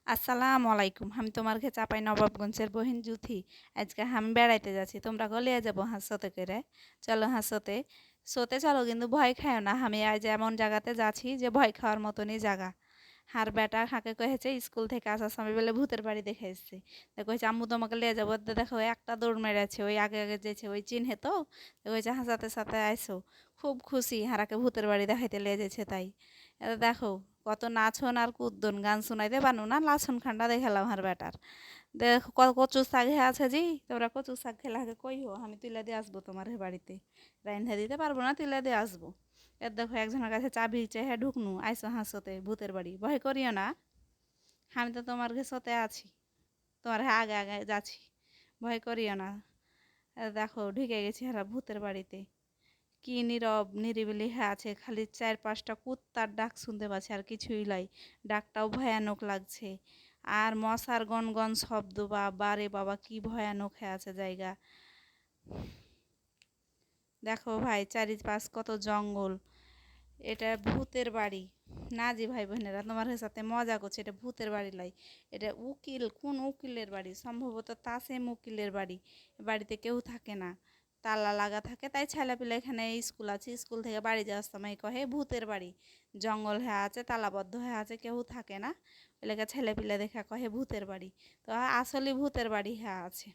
আসসালামু আলাইকুম। আমি তোমার ঘে চাপাই নবাবগঞ্জের বহিন জুথি। আজকে আমি বেড়াইতে যাচ্ছি, তোমরা গলিয়ে যাবো হাঁসতে করে। চলো হাঁসতে সোতে চলো, কিন্তু ভয় খাও না। আমি আজ এমন জায়গাতে যাচ্ছি যে ভয় খাওয়ার মতনই জায়গা। হার বেটা হাঁকে কহেছে স্কুল থেকে আসার সময় বলে ভূতের বাড়ি দেখে এসছে। তো কয়েছে আম্মু তোমাকে লিয়ে যাবো। তো দেখো একটা দৌড় মেরেছে, ওই আগে আগে যেছে ওই চিনহে তো। কয়েছে হাসাতে সাথে আইসো। খুব খুশি হারাকে ভূতের বাড়ি দেখাইতে লিয়ে যেছে তাই। দেখো কত নাচন আর কুদ্দন, গান শুনাইতে পারো না, লাছন খান্ডা দেখালাম আর বেটার। দেখ কচু শাক হে আছে জি, তোমরা কচু শাক খেলে আগে কইও, আমি তুলে দিয়ে আসবো তোমার হে বাড়িতে। রাইন্ধা দিতে পারবো না, তুলে দিয়ে আসবো। এর দেখো একজনের কাছে চাবি চেয়ে ঢুকনু, আইসো হাসতে ভূতের বাড়ি, ভয় করিও না। আমি তো তোমার ঘেসতে আছি, তোমার হে আগে আগে যাচ্ছি, ভয় করিও না। দেখো ঢুকে গেছি হারা ভূতের বাড়িতে। কি নীরব নিরিবিলি হয়ে আছে, খালি 4-5টা কুত্তার ডাক শুনতে পাচ্ছি, আর কিছুই লাই। ডাকটাও ভয়ানক লাগছে। আর মশার গনগন শব্দ, বাবা রে বাবা কি ভয়ানক হয়ে আছে জায়গা। দেখো ভাই চারিপাশ কত জঙ্গল। এটা ভূতের বাড়ি না জি ভাই বোনেরা, তোমার সাথে মজা করছে, এটা ভূতের বাড়ি লাই। এটা উকিল, কোন উকিলের বাড়ি, সম্ভবত তাসেম উকিলের বাড়ি। বাড়িতে কেউ থাকে না, তালা লাগা থাকে, তাই ছেলেপিলে এখানে স্কুল আছে, স্কুল থেকে বাড়ি যাওয়ার সময় কহে ভূতের বাড়ি। জঙ্গল হয়ে আছে, তালাবদ্ধ হয়ে আছে, কেউ থাকে না, এলাকা ছেলেপিলে দেখা কহে ভূতের বাড়ি। তো আসলে ভূতের বাড়ি হ্যাঁ আছে,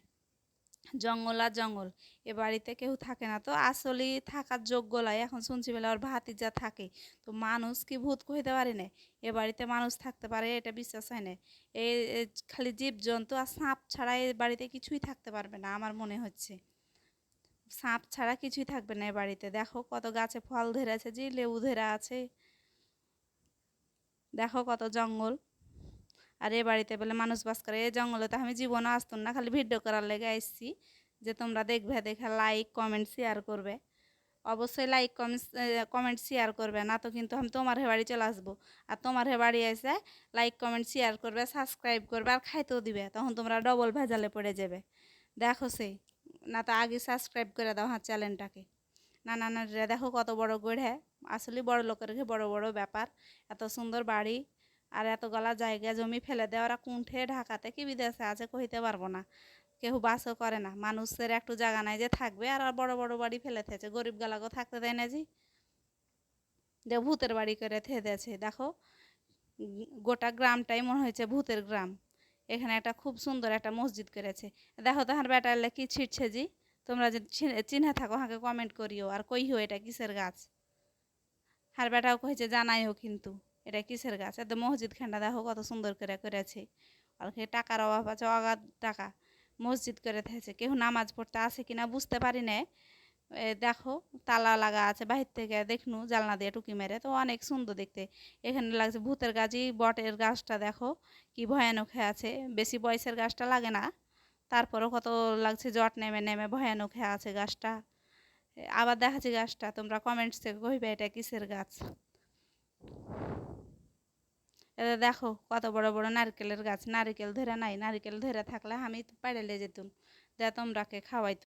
জঙ্গল আর জঙ্গল। এ বাড়িতে কেউ থাকে না, তো আসলে থাকার যোগ্য লাই। এখন শুনছি বলে ওর ভাতিজা থাকে। তো মানুষ কি ভূত কইতে পারি না, এ বাড়িতে মানুষ থাকতে পারে এটা বিশ্বাস হয় না। এ এ খালি জীবজন্তু আর সাপ ছাড়া এ বাড়িতে কিছুই থাকতে পারবে না আমার মনে হচ্ছে। সাপ ছাড়া কিছুই থাকবে না এ বাড়িতে। দেখো কত গাছে ফল ধরে আছে, যে লেবু ধরে আছে। দেখো কত জঙ্গল, আর এ বাড়িতে বলে মানুষ বাস করে। এই জঙ্গলে তো আমি জীবনে আসতাম না, খালি ভিডিও করার লেগে আসছি যে তোমরা দেখবে, দেখে লাইক কমেন্ট শেয়ার করবে। অবশ্যই লাইক কমেন্ট শেয়ার করবে, না তো কিন্তু আমি তোমার হে বাড়ি চলে আসবো। আর তোমার হে বাড়ি এসে লাইক কমেন্ট শেয়ার করবে, সাবস্ক্রাইব করবে, আর খাইতেও দিবে, তখন তোমরা ডবল ভেজালে পড়ে যাবে। দেখো সেই, না তো আগে সাবস্ক্রাইব করে দাও হ্যাঁ চ্যানেলটাকে। না না না দেখো কত বড় গড়ে, আসলে বড় লোকের বড় বড় ব্যাপার। এত সুন্দর বাড়ি আর এত গলা জায়গা জমি ফেলে দেয় ওরা, কুণ্ঠে ঢাকাতে কি বিদেশে আছে কইতে পারবো না। কেউ বাসও করে না, মানুষের একটু জায়গা নাই যে থাকবে, আর বড় বড় বাড়ি ফেলে থেছে, গরিব গালাকেও থাকতে দেয় না জি। যে ভূতের বাড়ি করে থেয়েছে দেখো। গোটা গ্রামটাই মনে হয়েছে ভূতের গ্রাম। এখানে একটা খুব সুন্দর একটা মসজিদ করেছে। দেখো তাহার বেটারলে কি ছিটছে জি, তোমরা যদি চিনে থাকো হাঁকে কমেন্ট করিও, আর কইও এটা কিসের গাছ। হার বেটাও কইছে জানাইও কিন্তু এটা কিসের গাছ। এত মসজিদ খানটা দেখো কত সুন্দর করে করেছে। আর টাকার অভাব আছে, অগাধ টাকা মসজিদ করে থেছে, কেউ নামাজ পড়তে আসে কিনা বুঝতে পারি না। দেখো তালা লাগা আছে, বাহির থেকে দেখনু জালনা দিয়ে টুকি মেরে, তো অনেক সুন্দর দেখতে। এখানে লাগছে ভূতের গাছই বটের গাছটা, দেখো কি ভয়ানক হয়ে আছে। বেশি বয়সের গাছটা লাগে না, তারপরও কত লাগছে জট নেমে নেমে ভয়ানক হয়ে আছে গাছটা। আবার দেখাচ্ছি গাছটা, তোমরা কমেন্টস থেকে কইবে এটা কিসের গাছ। এটা দেখো কত বড় বড় নারকেলের গাছ, নারিকেল ধরে নাই, নারিকেল ধরে থাকলে আমি পাড়ে লে যেতুম, তোমরাকে খাওয়াইতো।